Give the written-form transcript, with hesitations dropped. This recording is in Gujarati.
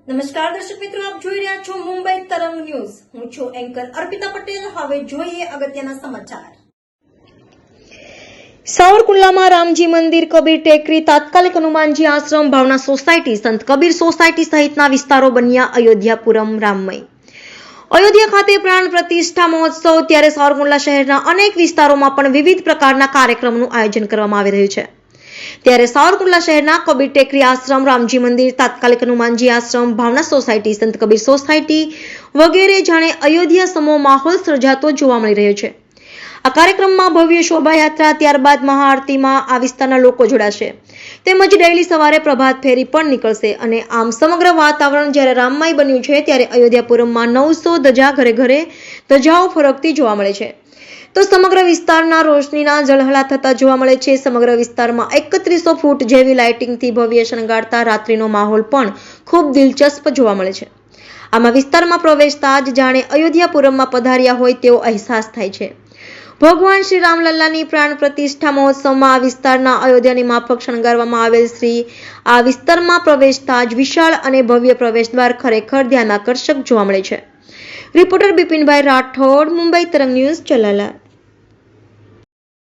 નમસ્કાર દર્શક મિત્રો, આપ જોઈ રહ્યા છો મુંબઈ તરંગ ન્યૂઝ. હું છું એન્કર અર્પિતા પટેલ. હવે જોઈએ અગત્યના સમાચાર. સાવરકુંડલામાં રામજી મંદિર, કબીર ટેકરી, તાત્કાલિક હનુમાનજી આશ્રમ, ભાવના સોસાયટી, સંત કબીર સોસાયટી સહિતના વિસ્તારો બન્યા અયોધ્યાપુરમ રામમય. અયોધ્યા ખાતે પ્રાણ પ્રતિષ્ઠા મહોત્સવ. ત્યારે સાવરકુંડલા શહેરના અનેક વિસ્તારોમાં પણ વિવિધ પ્રકારના કાર્યક્રમોનું આયોજન કરવામાં આવી રહ્યું છે. ત્યારે સાવરકુંડલા શહેરના કબીર ટેકરી આશ્રમ, રામજી મંદિર, તાત્કાલિક હનુમાનજી આશ્રમ, ભાવના સોસાયટી, સંત કબીર સોસાયટી વગેરે જાણે અયોધ્યા સમો માહોલ સર્જાતો જોવા મળી રહ્યો છે. આ કાર્યક્રમમાં ભવ્ય શોભાયાત્રા, ત્યારબાદ મહાઆરતીમાં આ વિસ્તારના લોકો જોડાશે. તેમજ ડેઈલી સવારે પ્રભાત ફેરી પણ નીકળશે. અને આમ સમગ્ર વાતાવરણ જ્યારે રામમય બન્યું છે, ત્યારે અયોધ્યાપુરમમાં 900 ધજા ઘરે ઘરે ધજાઓ ફરકતી જોવા મળે છે. તો સમગ્ર વિસ્તારના રોશનીના ઝળહળા થતા જોવા મળે છે. સમગ્ર વિસ્તારમાં 3100 ફૂટ જેવી લાઇટિંગથી ભવ્ય શણગારતા રાત્રિનો માહોલ પણ ખૂબ દિલચસ્પ જોવા મળે છે. આમાં વિસ્તારમાં પ્રવેશતા જ જાણે અયોધ્યાપુરમમાં પધાર્યા હોય તેવો અહેસાસ થાય છે. ભગવાન શ્રી રામલલ્લાની પ્રાણ પ્રતિષ્ઠા મહોત્સવમાં આ વિસ્તારના અયોધ્યાની માફક શણગારવામાં આવેલ આ વિસ્તારમાં પ્રવેશતા જ વિશાળ અને ભવ્ય પ્રવેશદ્વાર ખરેખર ધ્યાન આકર્ષક જોવા મળે છે. રિપોર્ટર બિપિનભાઈ રાઠોડ, મુંબઈ તરંગ ન્યૂઝ, ચલાલા.